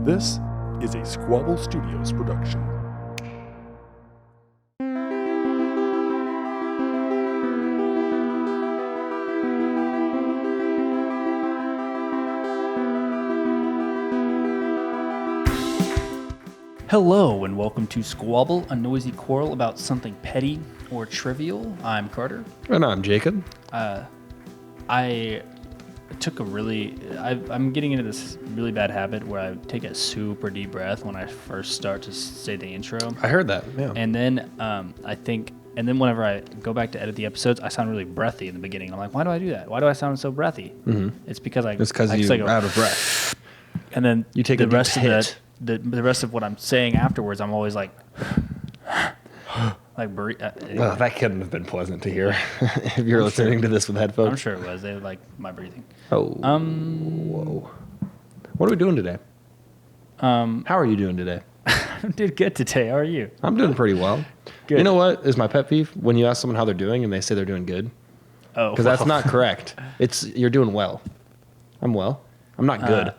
This is a Squabble Studios production. Hello and welcome to Squabble, a noisy quarrel about something petty or trivial. I'm Carter. And I'm Jacob. I took I'm getting into this really bad habit where I take a super deep breath when I first start to say the intro. I heard that, yeah. And then whenever I go back to edit the episodes, I sound really breathy in the beginning. I'm like, why do I do that? Why do I sound so breathy? Mm-hmm. It's because you're out of breath. And then you take the a rest deep hit. The rest of what I'm saying afterwards, I'm always like, that couldn't have been pleasant to hear if you're listening to this with headphones. I'm sure it was. They like my breathing. Oh. Whoa. What are we doing today? How are you doing today? I did good today. How are you? I'm doing pretty well. Good. You know what is my pet peeve? When you ask someone how they're doing and they say they're doing good. Oh. Because that's not correct. You're doing well. I'm well. I'm not good.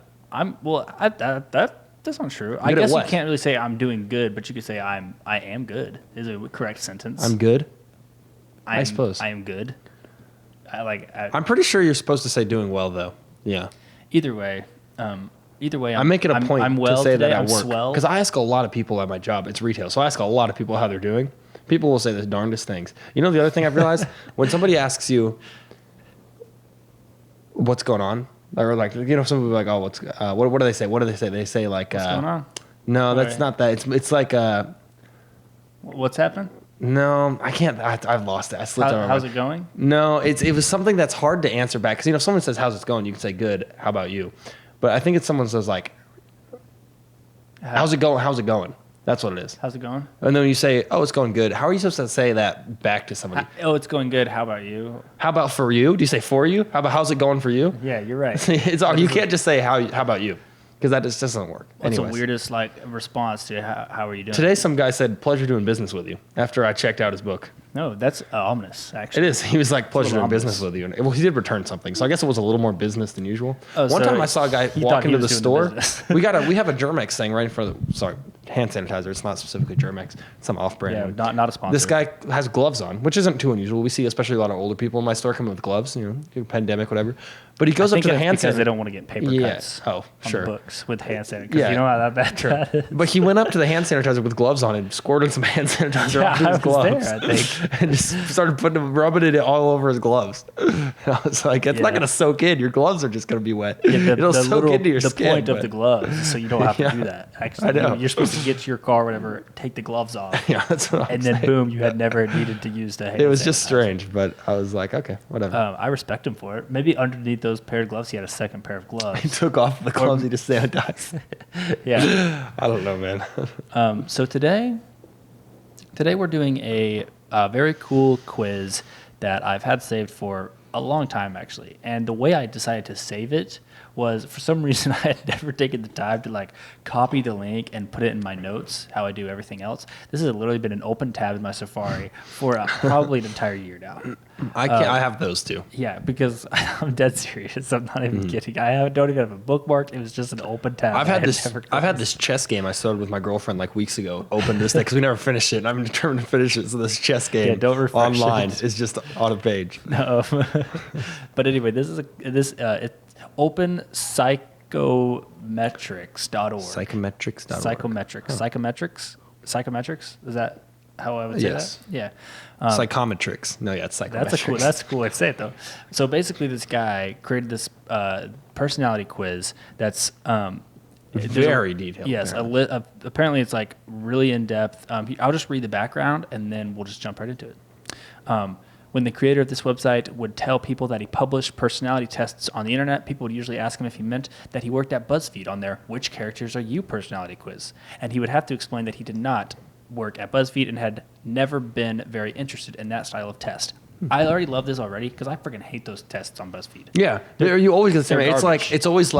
That's not true. Good I guess you what? can't really say I'm doing good, but you could say I am good. Is a correct sentence. I'm good. I suppose. I am good. I'm pretty sure you're supposed to say doing well though. Yeah. Either way, I make it a point I'm well to say today, that I I'm work. swell. Because I ask a lot of people at my job. It's retail. So I ask a lot of people how they're doing. People will say the darndest things. You know the other thing I've realized? When somebody asks you what's going on, or like, you know, some people are like, oh, what do they say? What do they say? They say like, what's going on? No, that's not that. It's like, what's happening? no, I can't. I've lost it. I slipped over. How's it going? No, it was something that's hard to answer back. Because, you know, if someone says, how's it going? You can say, good. How about you? But I think it's someone says like, how's it going? How's it going? That's what it is. How's it going? And then you say, oh, it's going good. How are you supposed to say that back to somebody? It's going good. How about you? How about for you? Do you say for you? How about how's it going for you? Yeah, you're right. You can't just say how about you, because that just doesn't work. What's Anyways. the weirdest response to how are you doing? Today some guy said, pleasure doing business with you, after I checked out his book. No, that's ominous, actually. It is. He was like, pleasure doing ominous. business with you. Well, he did return something, so I guess it was a little more business than usual. Oh, One so time I saw a guy he walk thought he into the was doing the store. we have a Germex thing right in front of hand sanitizer. It's not specifically Germex. It's some off-brand. Yeah, not a sponsor. This guy has gloves on, which isn't too unusual. We see especially a lot of older people in my store coming with gloves, pandemic, whatever. But he goes up to the hand sanitizer. Because they don't want to get paper cuts on the books with hand sanitizer. Yeah. You know how bad that is. But he went up to the hand sanitizer with gloves on and squirted some hand sanitizer onto his gloves. There, I think. And just started rubbing it all over his gloves. And I was like, it's not going to soak in. Your gloves are just going to be wet. Yeah, It'll soak into your skin. The point of the gloves is so you don't have to do that. Actually, I know. You're supposed to get to your car, whatever, take the gloves off. Yeah, that's what I'm saying. And then boom, you had never needed to use the hand It was just sanitizer. strange, but I was like, okay, whatever. I respect him for it. Maybe underneath those pair of gloves, he had a second pair of gloves. He took off the gloves, he just sanitized. Yeah. I don't know, man. So today we're doing a very cool quiz that I've had saved for a long time, actually. And the way I decided to save it was, for some reason, I had never taken the time to copy the link and put it in my notes, how I do everything else. This has literally been an open tab in my Safari for probably an entire year now. I have those too. Yeah, because I'm dead serious. I'm not even kidding. Don't even have a bookmark. It was just an open tab. I've had this chess game I started with my girlfriend weeks ago. Opened this day because we never finished it. And I'm determined to finish it. So this chess game online is just on a page. No, but anyway, this is it's open psychometrics.org. Psychometrics.org. Psychometrics. Is that how I would say that? Yeah. Psychometrics. No, yeah, it's psychometrics. That's a cool way to say it, though. So basically, this guy created this personality quiz that's very detailed. Yes, apparently it's really in depth. I'll just read the background and then we'll just jump right into it. When the creator of this website would tell people that he published personality tests on the internet, people would usually ask him if he meant that he worked at BuzzFeed on their "Which Characters Are You" personality quiz, and he would have to explain that he did not work at BuzzFeed and had never been very interested in that style of test. I already love this already because I freaking hate those tests on BuzzFeed. Yeah, you always get the same. It's always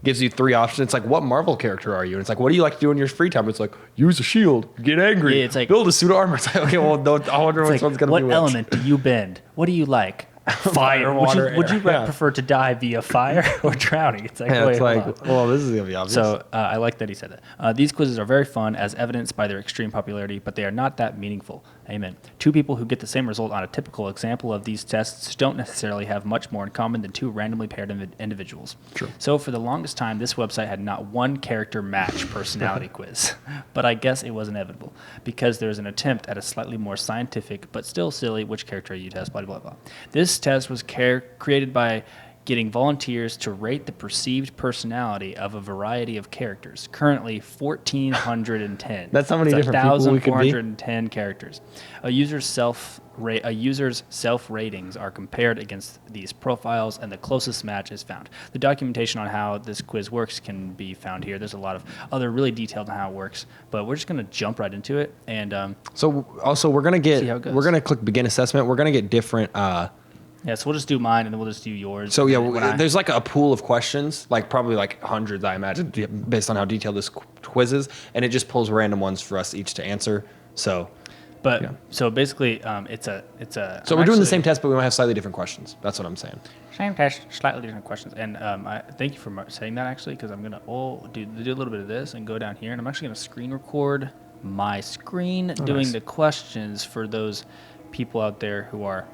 gives you three options. It's like, what Marvel character are you? And it's like, what do you like to do in your free time? It's like, use a shield, get angry, it's like, build a suit of armor. It's like, okay, well, I wonder which one's gonna be what element do you bend? What do you like? fire. water, Would you air. Yeah. prefer to die via fire or drowning? It's like, Yeah, wait, it's hold like, on. well, this is gonna be obvious. So I like that he said that. These quizzes are very fun, as evidenced by their extreme popularity, but they are not that meaningful. Amen. Two people who get the same result on a typical example of these tests don't necessarily have much more in common than two randomly paired individuals. True. So for the longest time, this website had not one character match personality quiz, but I guess it was inevitable because there's an attempt at a slightly more scientific but still silly which character you test, blah, blah, blah. This test was created by getting volunteers to rate the perceived personality of a variety of characters. Currently, 1,410. That's how many different people we could be? 1,410 characters. A user's self ratings are compared against these profiles, and the closest match is found. The documentation on how this quiz works can be found here. There's a lot of other really detailed on how it works, but we're just going to jump right into it. And so also we're gonna see how it goes. we're gonna click begin assessment. We're gonna get different. yeah, so we'll just do mine, and then we'll just do yours. So yeah, When there's like a pool of questions, like probably like hundreds, I imagine, based on how detailed this quiz is, and it just pulls random ones for us each to answer. So, But yeah. so basically, it's a. So we're doing the same test, but we might have slightly different questions. That's what I'm saying. Same test, slightly different questions. And I thank you for saying that actually, because I'm gonna do a little bit of this and go down here, and I'm actually gonna screen record my screen doing nice. the questions for those people out there who are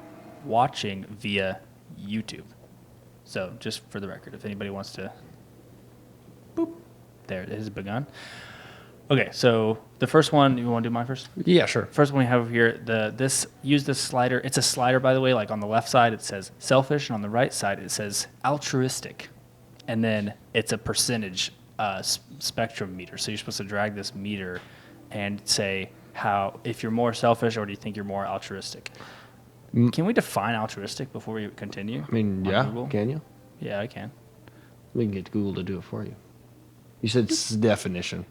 watching via YouTube. So just for the record, if anybody wants to, boop, there it has begun. Okay, so the first one, you want to do mine first? Yeah, sure. First one we have over here, use this slider. It's a slider, by the way. Like on the left side, it says selfish, and on the right side, it says altruistic. And then it's a percentage spectrum meter. So you're supposed to drag this meter and say if you're more selfish or do you think you're more altruistic. Can we define altruistic before we continue? I mean, on yeah, Google? can you? Yeah, I can. We can get Google to do it for you. You said definition.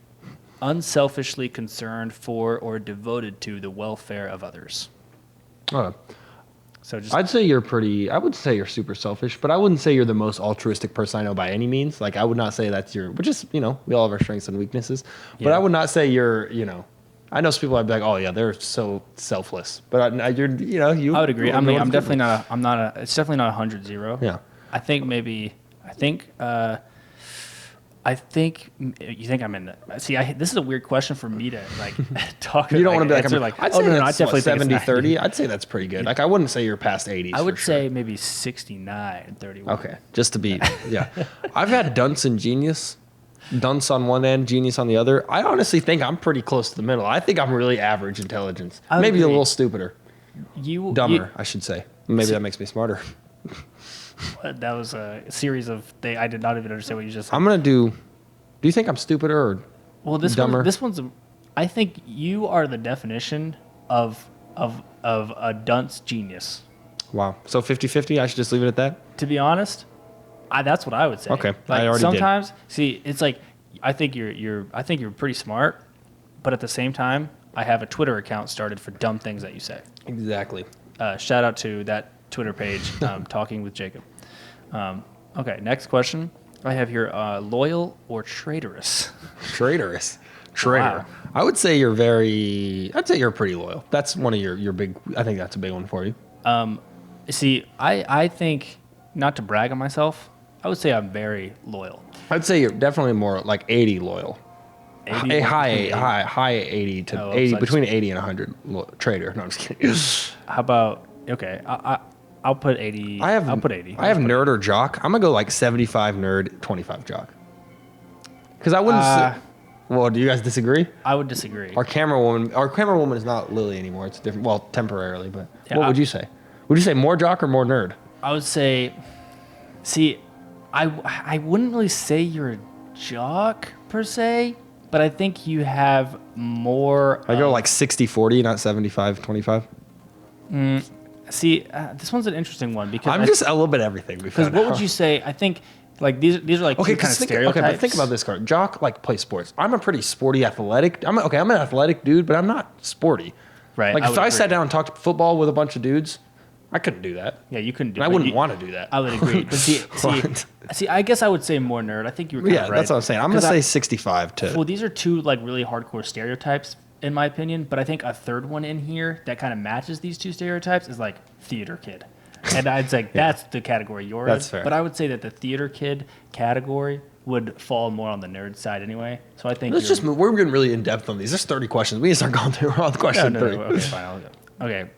Unselfishly concerned for or devoted to the welfare of others. Oh, So just I would say you're super selfish, but I wouldn't say you're the most altruistic person I know by any means. Like, I would not say that's which is, we all have our strengths and weaknesses, but Yeah. I would not say you're, I know some people I'd be like, oh yeah, they're so selfless, but I would agree. It's definitely not 100-0. Yeah. I think you think I'm in the. See, this is a weird question for me to like talk. You don't want to be answer, like, I'd say I that's definitely think 70-30. I'd say that's pretty good. Like, I wouldn't say you're past 80s. I would say maybe 69-31. Okay, just to be, yeah. I've had Dunce and Genius. Dunce on one end, Genius on the other. I honestly think I'm pretty close to the middle. I think I'm really average intelligence. Maybe a little stupider. Dumber, I should say. Maybe that makes me smarter. That was a series of things. I did not even understand what you just said. I'm going to do you think I'm stupider or dumber? I think you are the definition of a dunce genius. Wow. So 50-50, I should just leave it at that? To be honest, that's what I would say. Okay, Like, I already sometimes, see, it's like I think you're pretty smart, but at the same time, I have a Twitter account started for dumb things that you say. Exactly. Shout out to that Twitter page, Talking with Jacob. Okay, next question. I have here, loyal or traitorous? Traitorous. Wow. I would say I'd say you're pretty loyal. That's one of your big, I think that's a big one for you. See, I think, not to brag on myself, I would say I'm very loyal. I'd say you're definitely more like 80 loyal. 80, A high 80 to 80, between 80 and 100 traitor. No, I'm just kidding. How about, okay, I'll put 80. I'll put 80. I have nerd or jock. I'm going to go like 75 nerd, 25 jock. Because I wouldn't say, well, do you guys disagree? I would disagree. Our camera woman is not Lily anymore. It's different. Well, temporarily, but Yeah, what would you say? Would you say more jock or more nerd? I would say, see, I wouldn't really say you're a jock per se, but I think you have more. I go like 60-40, not 75-25. See, this one's an interesting one because I'm just a little bit everything. Because what would you say? I think like these are like two kind of stereotypes. Okay, but think about this card. Jock plays sports. I'm a pretty sporty, athletic. I'm an athletic dude, but I'm not sporty. Right. Like if I sat down and talked football with a bunch of dudes, I couldn't do that. Yeah, you couldn't do And it. I wouldn't want to do that. I would agree. But see, I guess I would say more nerd. I think you were kind of right. That's what I'm saying. I'm going to say 65 to. Well, these are two like really hardcore stereotypes in my opinion, but I think a third one in here that kind of matches these two stereotypes is like theater kid. And I'd say that's the category you're in. That's fair. But I would say that the theater kid category would fall more on the nerd side anyway. So I think we're getting really in depth on these. There's 30 questions. We need to start going through all the question 3. Okay, fine. I'll go. Okay.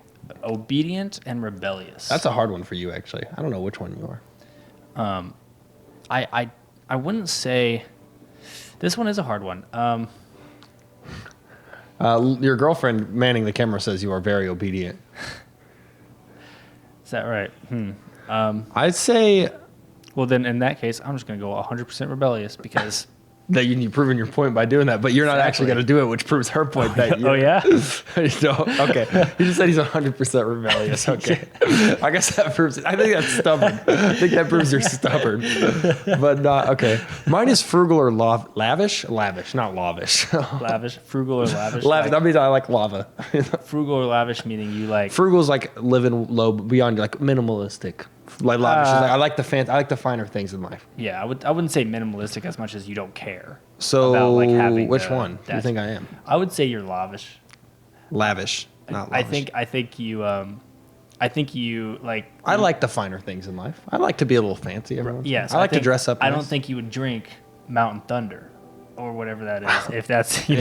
Obedient and rebellious. That's a hard one for you, actually. I don't know which one you are. I wouldn't say this one is a hard one. Your girlfriend manning the camera says you are very obedient. Is that right? I'd say Well, then in that case, I'm just going to go 100% rebellious because that you've proven your point by doing that, but you're not actually going to do it, which proves her point that you. Oh, yeah? Okay. You just said he's 100% rebellious. Okay. I guess that proves it. I think that's stubborn. I think that proves you're stubborn. But not, okay. Mine is frugal or lavish? Lavish, not lavish. Lavish, frugal or lavish? Lavish, that means I like lava. Frugal or lavish meaning you like... Frugal is like living low, beyond like minimalistic. Like lavish is like, I like the finer things in life. Yeah, I wouldn't say minimalistic as much as you don't care. So about, like, having which one do you think I am? I would say you're lavish. Lavish, not lavish. I think you like. I like the finer things in life. I like to be a little fancy every once. Yes, I like to dress up. I nice. don't think you would drink Mountain Thunder or whatever that is. If that's I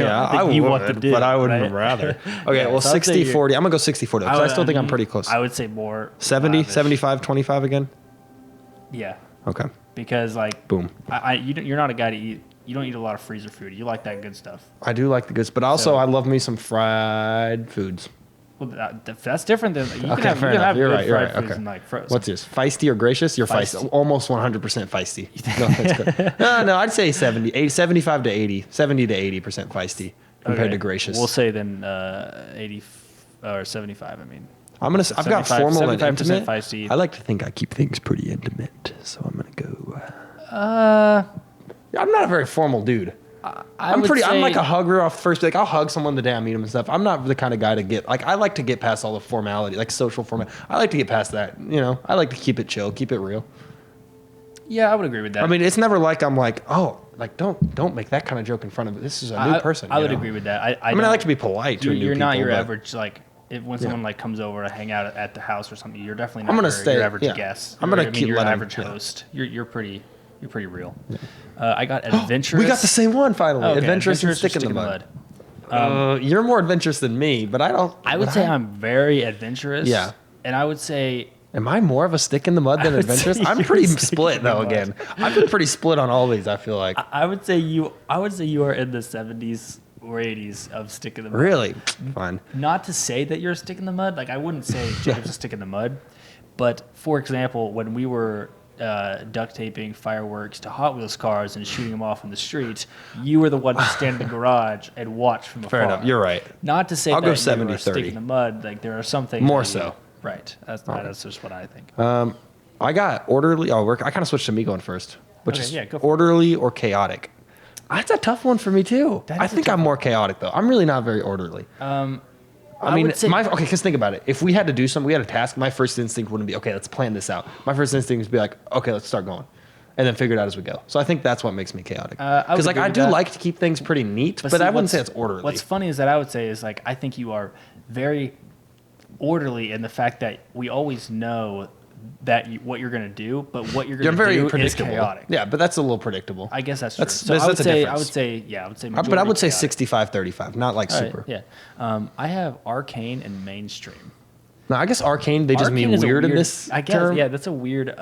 you would, want to do, but I wouldn't right? rather. Okay, Yeah, well, so I'd say 60-40. I'm gonna go 60-40 because I still think I'm pretty close. I would say more 70, lavish. 75, 25 again. Yeah, Okay. because like Boom. you're not a guy to eat. You don't eat a lot of freezer food. You like that good stuff. I do like the goods, but also So- I love me some fried foods. Well, that's different than you Okay, can have. fair You can enough. have You're good right. You're fried right. foods Okay. and like frozen. What's yours? Feisty or gracious? You're feisty. Feisty. Almost 100% feisty. No, that's good. No, I'd say 75 to 80, 70 to 80% feisty compared to gracious. We'll say then 80 or 75. I mean, I've got 75 formal and 75% intimate. feisty. I like to think I keep things pretty intimate, so I'm gonna go. I'm not a very formal dude. I'm like a hugger off first. Like I'll hug someone the day I meet them and stuff. I'm not the kind of guy to get like. I like to get past all the formality, like social formality. I like to get past that. You know, I like to keep it chill, keep it real. Yeah, I would agree with that. I mean, it's never like I'm like, oh, like don't make that kind of joke in front of it. This is a new person. I would know? agree with that. I mean, I like to be polite to new You're not people, your but- average like. When someone like comes over to hang out at the house or something, you're definitely not I'm gonna your, stay- your average yeah. guest. I'm gonna I mean, keep you're an letting- average yeah. host. You're pretty real. I got adventurous. We got the same one finally. Oh, okay. Adventurous and or stick in the mud. You're more adventurous than me, but I don't. I would say I'm very adventurous. Yeah. And I would say Am I more of a stick in the mud than would say adventurous? I'm you're pretty a stick split in the though. mud. Again, I've been pretty split on all these. I feel like. I would say you are in the 70s or 80s of stick in the mud. Really? Fine. Not to say that you're a stick in the mud. Like I wouldn't say Jacob's a stick in the mud, but for example, when we were duct taping fireworks to Hot Wheels cars and shooting them off in the street, you were the one to stand in the garage and watch from afar. Fair enough. You're right. Not to say I'll that go you're 70, a stick 30. in the mud. Like there are some things More that you- so. Right. That's just what I think. I got orderly. Oh, I kind of switched to me going first, which Okay, is yeah, go for it. orderly or chaotic. That's a tough one for me too. That I is a think tough I'm more chaotic though. I'm really not very orderly. I mean, would say- okay, because think about it. If we had to do something, we had a task, my first instinct wouldn't be, okay, let's plan this out. My first instinct would be like, okay, let's start going. And then figure it out as we go. So I think that's what makes me chaotic. I would Because like agree I with do that. like to keep things pretty neat, but see, I wouldn't say what's- it's orderly. What's funny is that I would say is like I think you are very orderly in the fact that we always know that what you're going to do, but what you're You're going very to do is predictable. chaotic. Yeah, but that's a little predictable. I guess that's true. That's- So that's- I would that's a say, difference. majority But I would say chaotic. 65-35, not like All right, super. yeah. I have arcane and mainstream. No, I guess arcane, they just Arcane mean is a weird in this I guess, term. yeah, that's a weird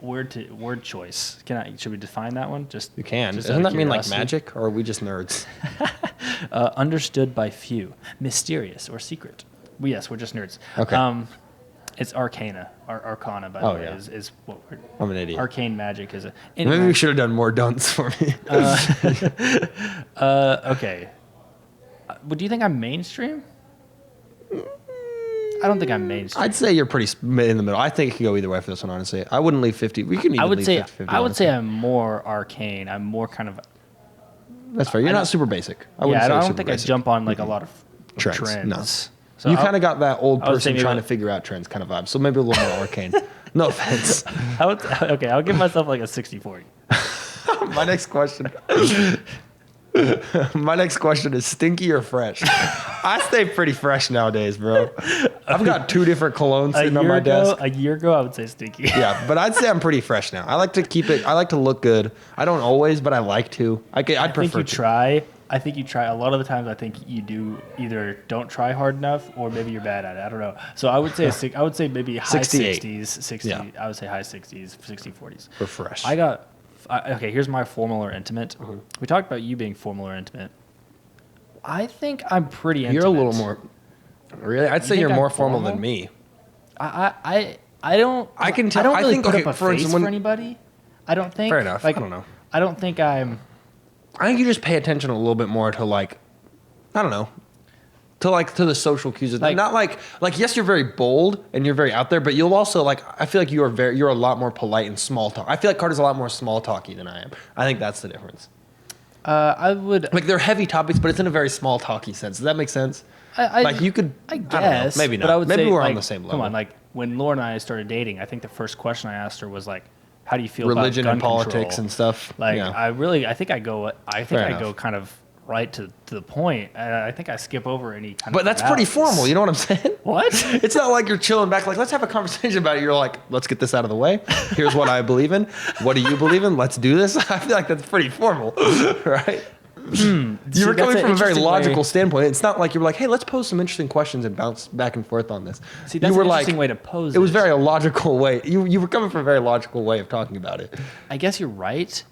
word choice. Should we define that one? Just You can. just Doesn't out of that mean like curiosity. magic, or are we just nerds? Understood by few, mysterious or secret. Well, yes, we're just nerds. Okay. It's arcana, arcana. By Oh, the way, yeah. is what we're. I'm an idiot. Arcane magic is a. Maybe Anyway, we should have done more dunce for me. okay. But do you think I'm mainstream? I don't think I'm mainstream. I'd say you're pretty in the middle. I think it could go either way for this one, honestly. I wouldn't leave 50. We can even I would leave say 50-50, I would say honestly. I'm more arcane. I'm more kind of. That's fair. You're I not don't- super basic. I wouldn't say don't super think I basic. jump on like a lot of Trends, trends. no. So You I'll- kind of got that old I would say person maybe trying like- to figure out trends kind of vibe. So maybe a little more arcane. No offense. okay, I'll give myself like a 60-40. My next question. My next question is stinky or fresh? I stay pretty fresh nowadays, bro. I've got 2 different colognes sitting on my desk. A year ago, I would say stinky. Yeah, but I'd say I'm pretty fresh now. I like to keep it. I like to look good. I don't always, but I like to. I'd prefer to. I think you try. A lot of the times, I think you do either don't try hard enough, or maybe you're bad at it. I don't know. So I would say I would say maybe high 60s, 60. Yeah. I would say high 60s, 60, 40s. For fresh. Okay, here's my formal or intimate. Mm-hmm. We talked about you being formal or intimate. I think I'm pretty intimate. You're a little more. Really, I'd say you're more formal than me. I don't. I can tell. I don't really I think put okay, up a for face instance, for anybody. I don't think. Fair enough. Like, I don't know. I don't think I'm. I think you just pay attention a little bit more to like, I don't know, to the social cues. Like, not like yes, you're very bold and you're very out there, but you'll also like. I feel like you're a lot more polite and small talk. I feel like Carter's a lot more small talky than I am. I think that's the difference. I would like they're heavy topics, but it's in a very small talky sense. Does that make sense? I guess. I don't know, maybe not. But I would maybe say, we're like, on the same level. Come on, like when Laura and I started dating, I think the first question I asked her was like, "How do you feel religion about gun and politics control?" and stuff? Like, yeah. I think I go kind of right to the point. I think I skip over any kind of. But that's pretty formal. You know what I'm saying? What? It's not like you're chilling back. Like, let's have a conversation about it. You're like, let's get this out of the way. Here's what I believe in. What do you believe in? Let's do this. I feel like that's pretty formal, right? You were coming from a very logical standpoint. It's not like you were like, hey, let's pose some interesting questions and bounce back and forth on this. See, that's an interesting way to pose it. It was very a logical way. You were coming from a very logical way of talking about it. I guess you're right.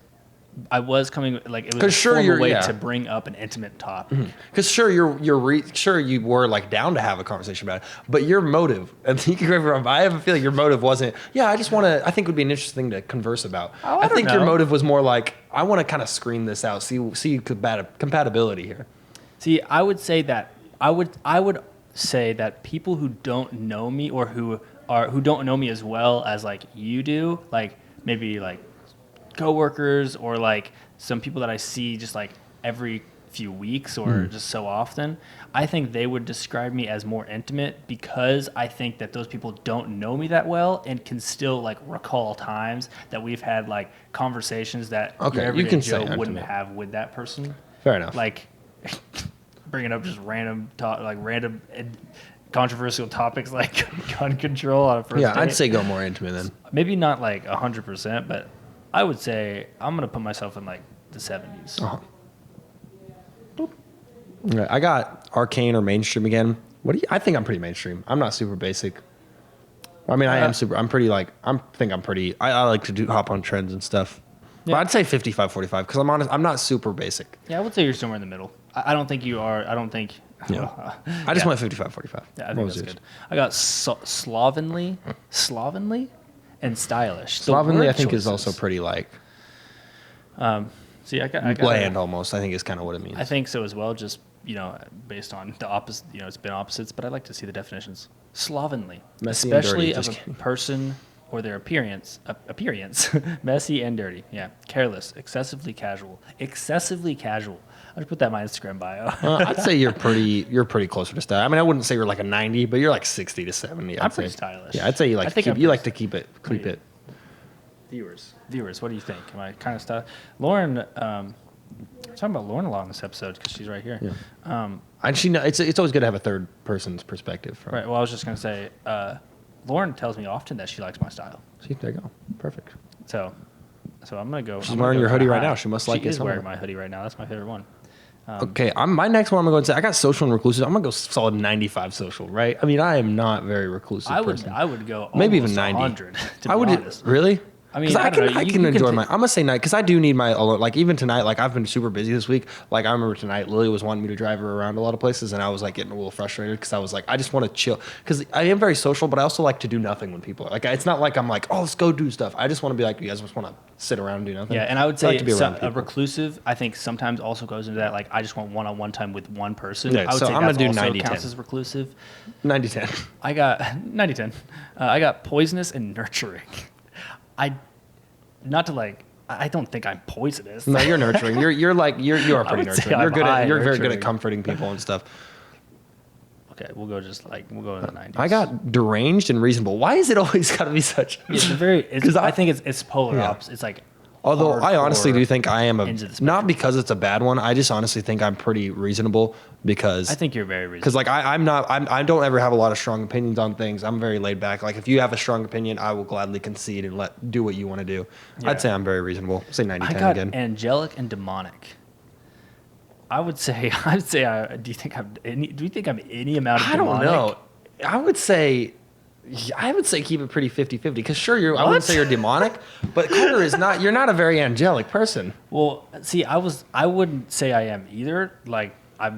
I was coming like it was a formal way to bring up an intimate topic. Because sure you were like down to have a conversation about it, but your motive, and you can correct me wrong, but I have a feeling your motive wasn't. Yeah, I think it would be an interesting thing to converse about. Oh, I think your motive was more like I want to kind of screen this out, see compatibility here. See, I would say that people who don't know me or who don't know me as well as like you do, like maybe like coworkers or like some people that I see just like every few weeks or just so often, I think they would describe me as more intimate because I think that those people don't know me that well and can still like recall times that we've had like conversations that your everyday Joe wouldn't have with that person. Fair enough. Like bringing up just random controversial topics like gun control on a first date. I'd say go more intimate then. Maybe not like 100%, but I would say I'm going to put myself in like the 70s. Uh-huh. Okay, I got arcane or mainstream again. I think I'm pretty mainstream. I'm not super basic. I mean, I am super. I'm pretty like. I like to hop on trends and stuff. Yeah. But I'd say 55-45 because I'm honest. I'm not super basic. Yeah, I would say you're somewhere in the middle. I don't think you are. I don't think. Yeah. I just went 55-45. Yeah, I think that's good. I got slovenly, and stylish. Slovenly, I think, is also pretty like. See, I got bland almost. I think is kind of what it means. I think so as well. Just based on the opposite. It's been opposites, but I like to see the definitions. Slovenly, messy especially and dirty. of a person or their appearance, messy and dirty. Yeah, careless, excessively casual. I would put that in my Instagram bio. I'd say you're pretty closer to style. I mean, I wouldn't say you're like a 90, but you're like 60 to 70. I'm pretty stylish. Yeah, I'd say you like to keep it. Viewers, what do you think? Am I kind of stylish? Lauren, we're talking about Lauren a lot in this episode because she's right here. Yeah. And it's always good to have a third person's perspective. Right. Well, I was just gonna say, Lauren tells me often that she likes my style. See, there you go. Perfect. So I'm gonna go. She's wearing your hoodie right now. She must like it. She is wearing my hoodie right now. That's my favorite one. Okay, my next one I'm going to say I got social and reclusive. I'm going to go solid 95 social, right? I mean, I am not very reclusive person. I would go maybe even 90. 100, to be honest. Really? I mean, I can enjoy my. I'm gonna say night because I do need my alone. Like even tonight, like I've been super busy this week. Like I remember tonight, Lily was wanting me to drive her around a lot of places, and I was like getting a little frustrated because I was like, I just want to chill because I am very social, but I also like to do nothing when people are like. It's not like I'm like, oh, let's go do stuff. I just want to be like, you guys just want to sit around and do nothing. Yeah, and I would say a reclusive. I think sometimes also goes into that. Like I just want one-on-one time with one person. Yeah, I would so say I'm that's gonna do also 90-10. counts as reclusive. 90-10. I got 90-10. I got poisonous and nurturing. Not to like. I don't think I'm poisonous. No, you're nurturing. You are pretty nurturing. You're very good at comforting people and stuff. Okay, we'll go in the 90s. I got deranged and reasonable. Why is it always got to be such? I think it's polar opposite. It's like Although I honestly hardcore do think I am ends of the not spectrum. because it's a bad one. I just honestly think I'm pretty reasonable because I think you're very reasonable. because like I don't ever have a lot of strong opinions on things. I'm very laid back. Like if you have a strong opinion, I will gladly concede and do what you want to do. Yeah. I'd say I'm very reasonable. Say 90-10 I got again. angelic and demonic. I would say. Do you think I'm any amount of I don't demonic? know. I would say keep it pretty 50-50 because sure I wouldn't say you're demonic, but Carter is not. You're not a very angelic person. Well, see, I wouldn't say I am either. Like I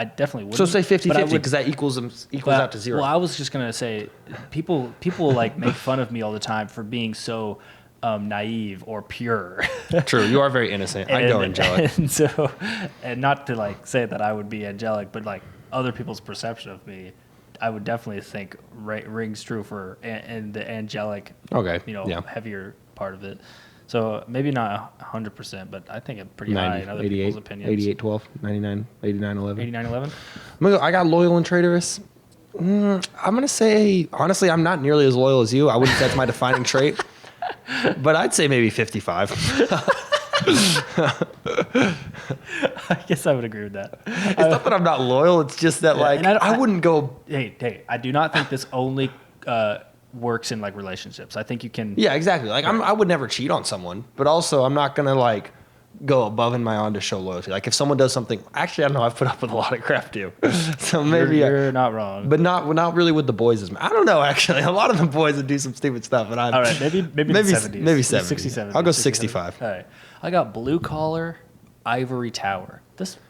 definitely wouldn't. So say but I 50-50 would- because that equals but- out to zero. Well, I was just gonna say, people like make fun of me all the time for being so naive or pure. True, you are very innocent. I go angelic. And so, and not to like say that I would be angelic, but like other people's perception of me, I would definitely think rings true for and the angelic, Okay, yeah. heavier part of it. So maybe not 100%, but I think it's pretty high in other 88, people's opinions. 88, 12, 99, 89, 11. 89-11? I got loyal and traitorous. I'm going to say, honestly, I'm not nearly as loyal as you. I wouldn't say that's my defining trait. But I'd say maybe 55. I guess I would agree with that. It's not that I'm not loyal. It's just that, like, and I wouldn't go. Hey, I do not think this only works in like relationships. I think you can. Yeah, exactly. Like, I would never cheat on someone. But also, I'm not going to, like, go above and beyond to show loyalty. Like, if someone does something. Actually, I don't know. I've put up with a lot of crap, too. So maybe. You're not wrong. But not really with the boys. I don't know, actually. A lot of the boys would do some stupid stuff. And All right, maybe the 70s. Maybe 70. 67. I'll go 65. All right. I got blue collar, ivory tower.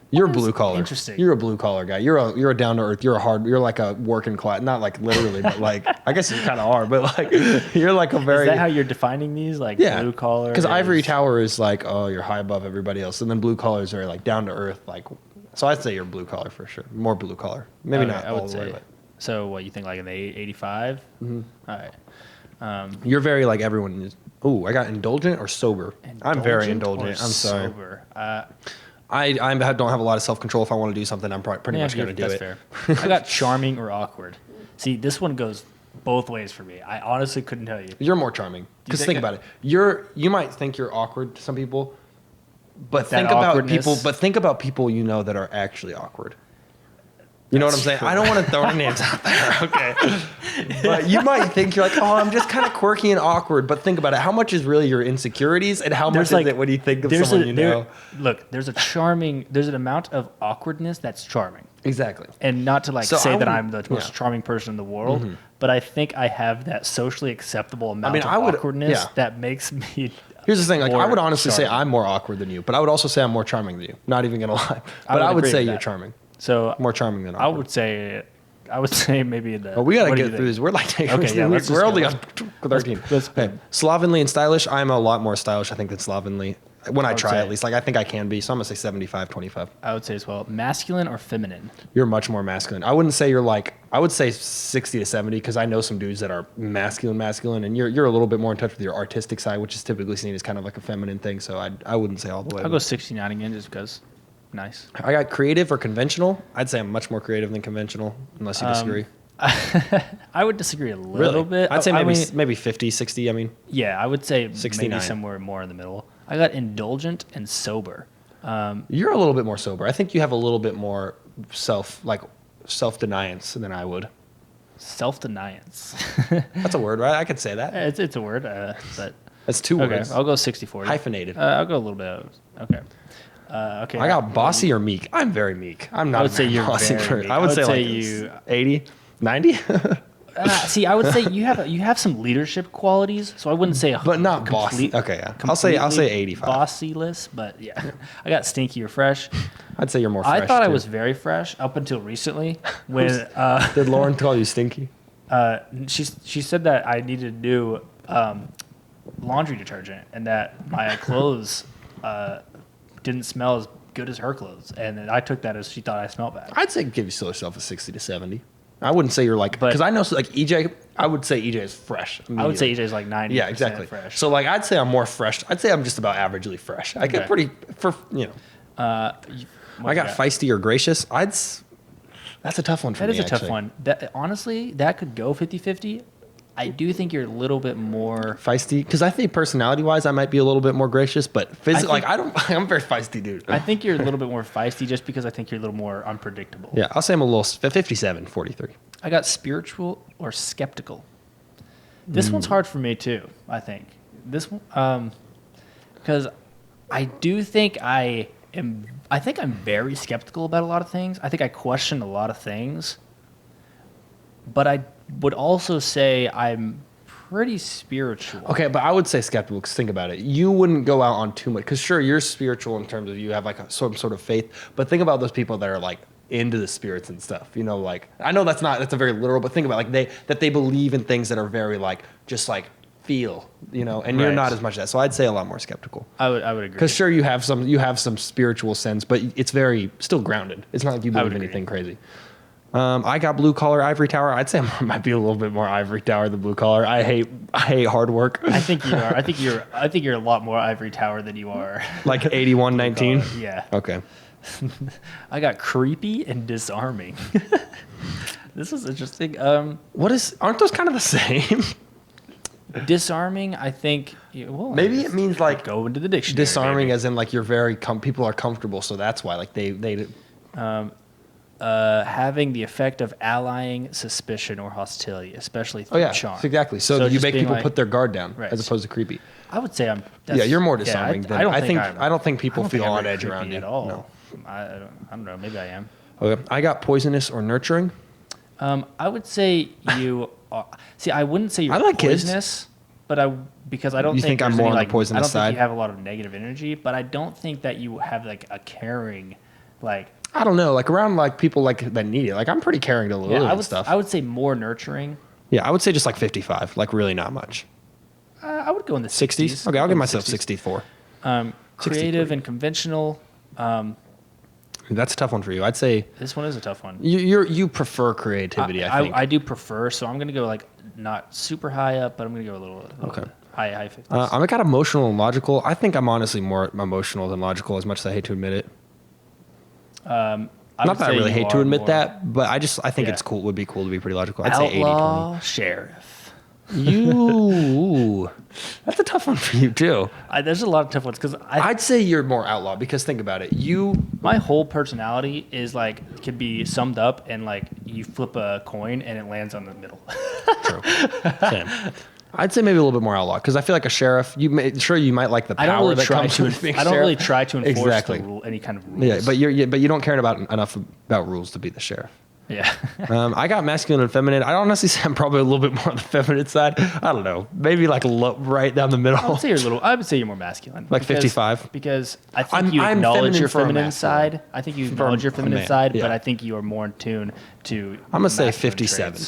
You're What is blue collar. Interesting. You're a blue collar guy. You're a down to earth. You're like a working class. Not like literally, but like I guess you kind of are. But like you're like a very. Is that how you're defining these? Like blue collar? Because ivory tower is like, oh, you're high above everybody else, and then blue collar is very like down to earth. Like, so I'd say you're blue collar for sure. More blue collar. Maybe Okay, not I all would the way, say. but So what you think like in the 85? Mm-hmm. All right. you're very like everyone is. Ooh, I got indulgent or sober. I'm very Indulgent indulgent. or I'm sorry. sober? I don't have a lot of self control. If I want to do something, I'm pretty much going to do that's it. fair. I got charming or awkward. See, this one goes both ways for me. I honestly couldn't tell you. You're more charming. Because think think about it. You might think you're awkward to some people, but think about people you know that are actually awkward. You know what I'm saying? true. I don't want to throw any names out there, okay? But you might think you're like, oh, I'm just kind of quirky and awkward. But think about it. How much is really your insecurities, and how much is it when you think of someone you know? Look, there's an amount of awkwardness that's charming. Exactly. And not to like So say I that would- I'm the most yeah. charming person in the world, but I think I have that socially acceptable amount of I would- awkwardness yeah. that makes me. Here's the thing. Like, I more would honestly say charming. I'm more awkward than you, but I would also say I'm more charming than you. Not even gonna lie. But would I would agree say with you're that. charming. So More charming than I awkward. would say maybe in the. Well, we gotta what do get you through think? this. We're like, Okay, yeah, let's we're just only go. on 13. let's- Okay. Slovenly and stylish. I'm a lot more stylish, I think, than slovenly. When I would try, say- at least. Like, I think I can be. So I'm gonna say 75-25. I would say as well, masculine or feminine. You're much more masculine. I wouldn't say you're like. I would say 60 to 70 because I know some dudes that are masculine, and you're a little bit more in touch with your artistic side, which is typically seen as kind of like a feminine thing. So I wouldn't say all the way. I'll but- go 69 again just because. Nice. I got creative or conventional. I'd say I'm much more creative than conventional, unless you disagree. I would disagree a little bit. I'd say I maybe mean, maybe 50, 60. I mean, yeah, I would say 69. maybe somewhere more in the middle. I got indulgent and sober. you're a little bit more sober. I think you have a little bit more self-deniance than I would. Self-deniance. That's a word, right? I could say that. it's a word, but That's two okay, words. I'll go 60-40. Hyphenated. I'll go a little bit. Okay. Okay. I got bossy or meek. I'm very meek. I'm not. I would say a you're bossy very person. meek. I would say like you 80, 90, see. I would say you have some leadership qualities, so I wouldn't say but not bossy. Okay, yeah. I'll say completely 85. Bossyless, but yeah, I got stinky or fresh. I'd say you're more fresh. I thought I too. was very fresh up until recently when Did Lauren call you stinky? she said that I needed new laundry detergent and that my clothes didn't smell as good as her clothes, and then I took that as she thought I smelled bad. I'd say give yourself a 60 to 70. I wouldn't say you're like, But- because I know like EJ. I would say EJ is fresh. I would say immediately. EJ's like 90%. Yeah, exactly. Fresh. So like, I'd say I'm more fresh. I'd say I'm just about averagely fresh. I get Okay. pretty for What I you got feisty or gracious. That's a tough one for That me. is a tough actually. one. That honestly, that could go 50-50. I do think you're a little bit more feisty, because I think personality-wise, I might be a little bit more gracious, but physically, I'm a very feisty dude. I think you're a little bit more feisty just because I think you're a little more unpredictable. Yeah, I'll say I'm a little 57-43. I got spiritual or skeptical. This one's hard for me too, I think. This one, because I do think I think I'm very skeptical about a lot of things. I think I question a lot of things. But I would also say I'm pretty spiritual. Okay, but I would say skeptical, because think about it. You wouldn't go out on too much, because sure, you're spiritual in terms of you have like some sort of faith, but think about those people that are like into the spirits and stuff. You know, like, I know that's a very literal, but think about like they believe in things that are very like, just like feel, you know, and you're not as much of that. So I'd say a lot more skeptical. I would agree. Because sure, you have some spiritual sense, but it's very still grounded. It's not like you believe anything crazy. I got blue collar, ivory tower. I'd say I might be a little bit more ivory tower than blue collar. I hate hard work. I think you are. I think you're a lot more ivory tower than you are. Like 81-19? Yeah. Okay. I got creepy and disarming. This is interesting. Aren't those kind of the same? Disarming, I think. Well, maybe it means like go into the dictionary. Disarming, maybe. As in like you're very people are comfortable, so that's why like they. Having the effect of allying suspicion or hostility, especially through charm. Exactly. So you make people put their guard down, as opposed to creepy. I would say I'm. You're more disarming. I don't think people feel on edge around you at all. No. I don't know. Maybe I am. Okay. I got poisonous or nurturing. I would say you. See, I wouldn't say you're I like poisonous, but because I don't. You think I'm more on the poisonous side? I don't think you have a lot of negative energy, but I don't think that you have like a caring, like. I don't know, like around like people like that need it. Like I'm pretty caring to Lillian and stuff. I would say more nurturing. Yeah, I would say just like 55, like really not much. I would go in the 60s. Okay, I'll give myself 64. Creative and conventional. That's a tough one for you. I'd say this one is a tough one. You prefer creativity. I think I do prefer. So I'm gonna go like not super high up, but I'm gonna go a little high 50s. I got emotional and logical. I think I'm honestly more emotional than logical, as much as I hate to admit it. Not that I really hate to admit that, but I think it's cool. Would be cool to be pretty logical. I'd say 80-20. Sheriff. That's a tough one for you too. There's a lot of tough ones because I'd say you're more outlaw, because think about it. My whole personality is like could be summed up and like you flip a coin and it lands on the middle. True. Same. I'd say maybe a little bit more outlaw, because I feel like a sheriff. You might like the power that comes with being sheriff. I don't really try to enforce any kind of rules. Yeah, but you don't care enough about rules to be the sheriff. Yeah. I got masculine and feminine. I honestly say I'm probably a little bit more on the feminine side. I don't know, maybe like right down the middle. I would say you're more masculine. Like 55. Because I think you acknowledge your feminine side. I think you acknowledge your feminine side, but I think you are more in tune to. I'm gonna say 57.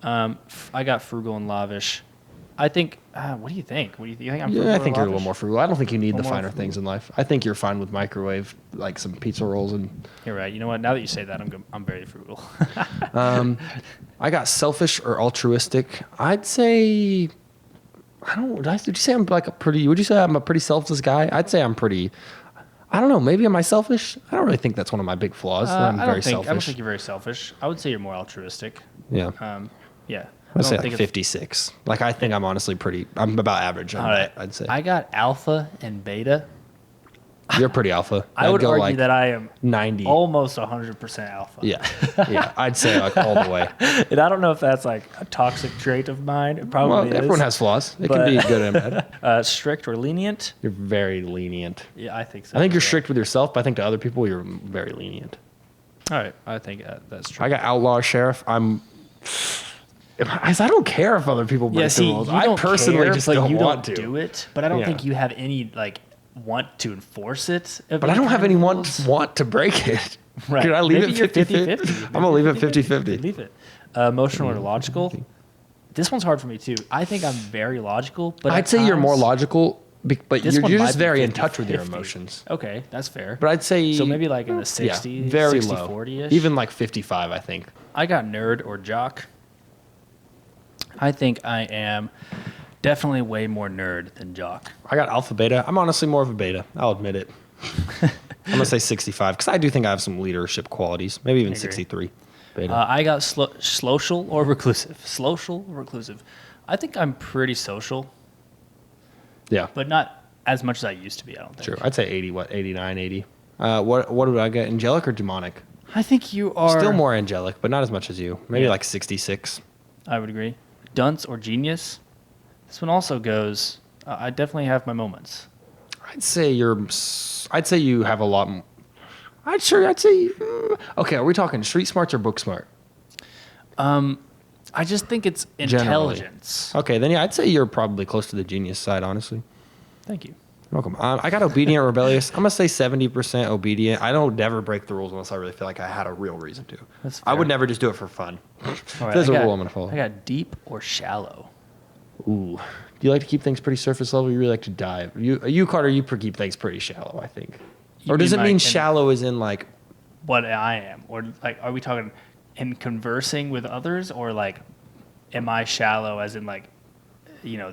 I got frugal and lavish. I think. What do you think? You think I'm? Yeah, I think you're a little more frugal. I don't think you need the finer things in life. I think you're fine with microwave, like some pizza rolls and. You're right. You know what? Now that you say that, I'm very frugal. I got selfish or altruistic. I'd say. Would you say I'm like would you say I'm a pretty selfless guy? I'd say I'm pretty. I don't know. Maybe am I selfish? I don't really think that's one of my big flaws. I'm very selfish. I don't think you're very selfish. I would say you're more altruistic. Yeah. Yeah. I'd say like 56. Like I think I'm honestly I'm about average on that, I'd say. I got alpha and beta. You're pretty alpha. I would argue that I am 90. Almost 100% alpha. Yeah. I'd say like all the way. And I don't know if that's like a toxic trait of mine. It probably is. Everyone has flaws. It can be good and bad. Strict or lenient? You're very lenient. Yeah, I think so. I think you're strict with yourself, but I think to other people you're very lenient. All right. I think that's true. I got outlaw sheriff. I don't care if other people break the rules. I personally just don't want to do it, but I don't think you have any like want to enforce it. But I don't have any want to break it. Right. Could I leave it 50-50? I'm gonna leave it 50-50. Leave it. Emotional or logical? This one's hard for me too. I think I'm very logical, but I'd say you're more logical, but you're just very in touch with your 50. emotions. Okay, that's fair. But I'd say so maybe like in the 60s, very 60, low, 40-ish. even like 55. I think. I got nerd or jock. I think I am definitely way more nerd than jock. I got alpha beta. I'm honestly more of a beta. I'll admit it. I'm going to say 65 because I do think I have some leadership qualities. Maybe even 63. Beta. I got social or reclusive. Social or reclusive. I think I'm pretty social, Yeah. but not as much as I used to be, I don't think. True. I'd say 80, 89, 80. What did I get? Angelic or demonic? I think you are... Still more angelic, but not as much as you. Maybe Yeah. like 66. I would agree. Dunce or genius? This one also goes... I definitely have my moments. I'd say you have a lot. I'd say. Okay, are we talking street smarts or book smart? I just think it's intelligence. Okay, then yeah, I'd say you're probably close to the genius side, honestly. Thank you. You're welcome. I got obedient, rebellious. I'm gonna say 70% obedient. I don't never break the rules unless I really feel like I had a real reason to. That's I fair. would never just do it for fun. All right, There's a I got- rule I'm gonna follow. I got deep or shallow. Ooh. Do you like to keep things pretty surface level? You really like to dive. You Carter, you keep things pretty shallow, I think. You Or does it mean mean like shallow as in like? What I am, or like, are we talking in conversing with others, or like, am I shallow as in like, you know,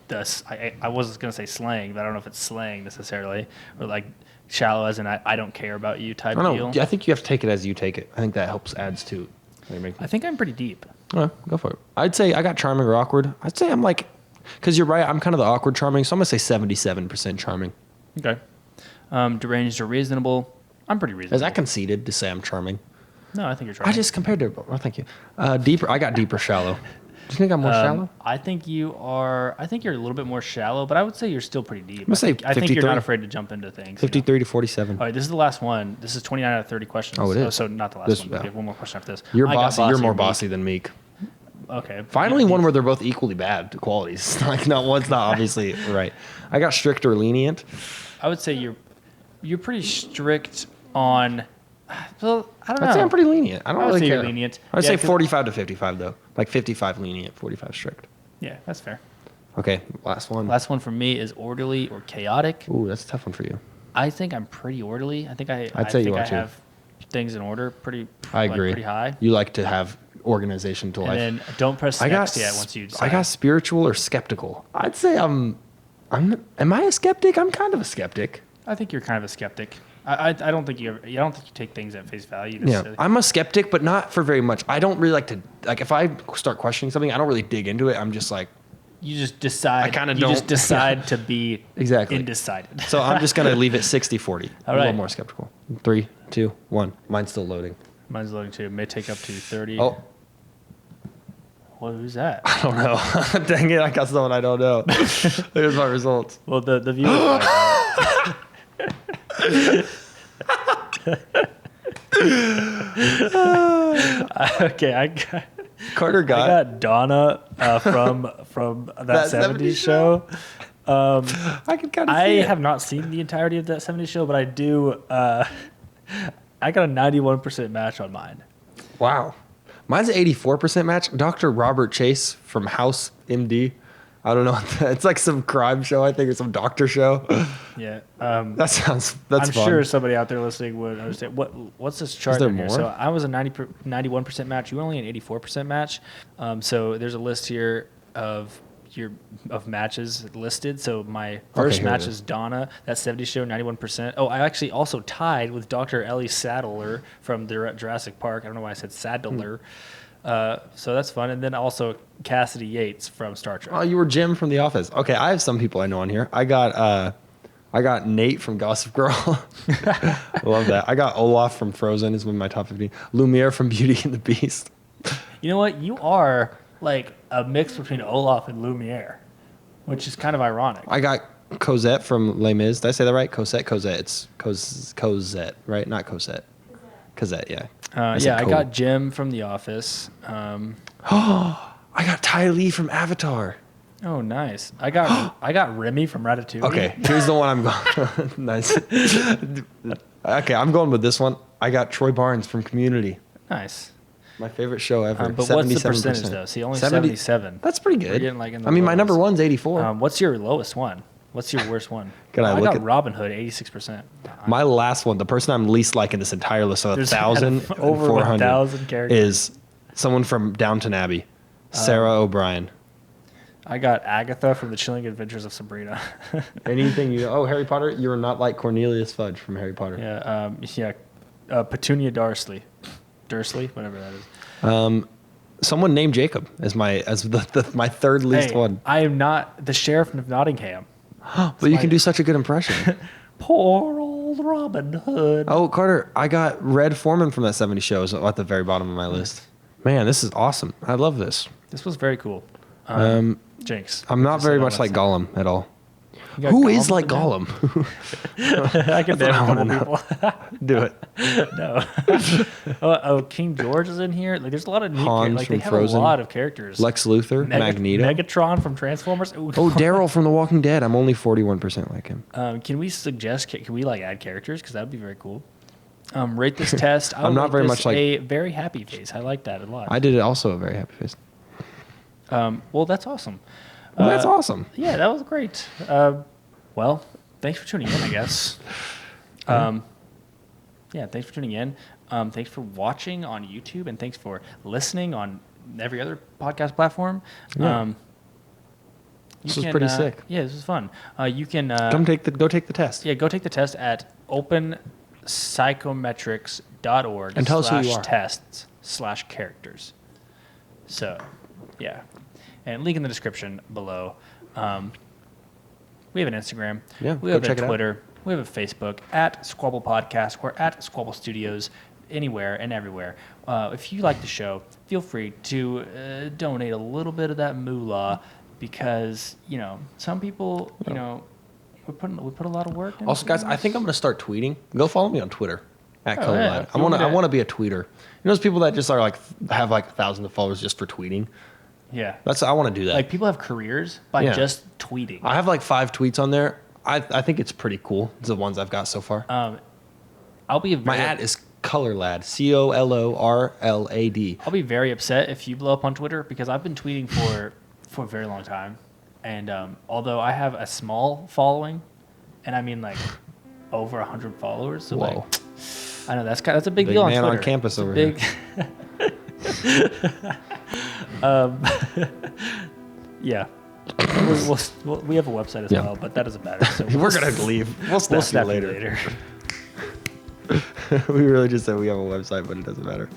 I was gonna say slang, but I don't know if it's slang necessarily, or like shallow as in I don't care about you type I don't deal. know. I think you have to take it as you take it. I think that adds to. I think I'm pretty deep. All right, go for it. I'd say I got charming or awkward. I'd say I'm like, because you're right. I'm kind of the awkward charming, so I'm gonna say 77% charming. Okay. Deranged or reasonable? I'm pretty reasonable. Is that conceited to say I'm charming? No, I think you're trying. I just compared to. Oh, thank you. Deeper. I got deeper shallow. Do you think I'm more shallow? I think you are. I think you're a little bit more shallow, but I would say you're still pretty deep. gonna say I think you're 53. not afraid to jump into things. 53 to 47. All right, this is the last one. This is 29 out of 30 questions. Oh, it is. So not the last This- one. But yeah. we have one more question after this. You're I got bossy. You're more or meek. bossy than meek. Okay. Finally, one where they're both equally bad qualities. Like, not one's not obviously right. I got strict or lenient. I would say you're pretty strict on. Well, I don't know. I'd say I'm pretty lenient. I don't I would really say care. you're lenient. I'd Yeah, say 'cause- 45 to 55 though. Like 55 lenient, 45 strict. Yeah, that's fair. Okay, last one. Last one for me is orderly or chaotic. Ooh, that's a tough one for you. I think I'm pretty orderly. I think I say you think are I too. have things in order pretty. I like, agree. Pretty high. You like to have organization to And life. then don't press next yet once you decide. I got spiritual or skeptical. I'd say am I a skeptic? I'm kind of a skeptic. I think you're kind of a skeptic. I don't think you take things at face value Yeah, necessarily. I'm a skeptic, but not for very much. I don't really like to if I start questioning something, I don't really dig into it. I'm just like, You just decide. I kinda You just don't- decide to be Exactly. undecided. so I'm just gonna leave it 60-40. All A little right. more skeptical. 3, 2, 1. Mine's still loading. Mine's loading too. May take up to 30. Oh, Well, who's that? I don't know. Dang it, I got someone I don't know. Here's my results. Well, the viewers. Okay, I Carter got. got Donna from that 70s show. I can kind of I see it. have not seen the entirety of that 70s show, but I do. I got a 91% match on mine. Wow. Mine's an 84% match. Dr. Robert Chase from House MD. I don't know. It's like some crime show, I think, or some doctor show. Yeah. That's I'm fun. sure somebody out there listening would understand. What's this chart there in here? more? So I was a 91% match. You were only an 84% match. So there's a list here of matches listed. So my first here it match is. is Donna. That 70 show, 91%. Oh, I actually also tied with Dr. Ellie Sattler from the Jurassic Park. I don't know why I said Saddler. So that's fun. And then also Cassidy Yates from Star Trek. Oh, you were Jim from The Office. Okay, I have some people I know on here. I got Nate from Gossip Girl. I love that. I got Olaf from Frozen is one of my top 15. Lumiere from Beauty and the Beast. You know what? You are like a mix between Olaf and Lumiere, which is kind of ironic. I got Cosette from Les Mis. Did I say that right? Cosette. It's Cosette, right? Not Cosette. Cosette, yeah. Yeah, I got Jim from The Office. I got Ty Lee from Avatar. Oh, nice. I got Remy from Ratatouille. Okay, here's the one I'm going. Nice. Okay, I'm going with this one. I got Troy Barnes from Community. Nice. My favorite show ever. But what's the percentage though? See, only 77. That's pretty We're good. getting, like, in the I mean, my lows. number one's 84. What's your lowest one? What's your worst one? Can I I look got at- Robin Hood, 86%. My last one, the person I'm least liking this entire list of There's 1,000 over 1,000 characters. is someone from Downton Abbey, Sarah O'Brien. I got Agatha from The Chilling Adventures of Sabrina. Anything you? Oh, Harry Potter. You're not like Cornelius Fudge from Harry Potter. Yeah, Petunia Dursley, whatever that is. Someone named Jacob as my third least one. I am not the sheriff of Nottingham. But you can do such a good impression. Poor old Robin Hood. Oh, Carter, I got Red Foreman from that 70 show is at the very bottom of my list. Man, this is awesome. I love this. This was very cool. Jinx. I'm not very much like Gollum at all. Who is like Gollum? I can name a couple people. Do it. No. King George is in here. Like, there's a lot of neat Hans characters. Like, they from have Frozen. a lot of characters. Lex Luthor, Magneto. Megatron from Transformers. Ooh. Oh, Daryl from The Walking Dead. I'm only 41% like him. Can we like add characters? Because that would be very cool. Rate this test. I'm not very much like a very happy face. I like that a lot. I did it also a very happy face. Well, that's awesome. Well, that's awesome. Yeah, that was great. Well, thanks for tuning in, I guess. Yeah, thanks for tuning in. Thanks for watching on YouTube, and thanks for listening on every other podcast platform. Yeah. This was pretty sick. Yeah, this was fun. You can go take the test. Yeah, go take the test at openpsychometrics.org and tell us who you are. /tests/characters. So, yeah. And link in the description below. We have an Instagram. Yeah, we have a Twitter. We have a Facebook at Squabble Podcast. We're at Squabble Studios, anywhere and everywhere. If you like the show, feel free to donate a little bit of that moolah, because some people we put a lot of work in. Also, guys, I think I'm gonna start tweeting. Go follow me on Twitter at Colorline. Yeah. I want to be a tweeter. Those people that just are like have like thousands of followers just for tweeting. Yeah. I want to do that. Like, people have careers by just tweeting. I have like 5 tweets on there. I think it's pretty cool. It's the ones I've got so far. My ad is Colorlad. COLORLAD. I'll be very upset if you blow up on Twitter, because I've been tweeting for a very long time. And although I have a small following, and I mean like over 100 followers. So whoa. Like, I know that's a big deal on man Twitter. on campus over here. Yeah. We have a website as well, but that doesn't matter. So we're going to leave. We'll snap you later. We really just said we have a website, but it doesn't matter.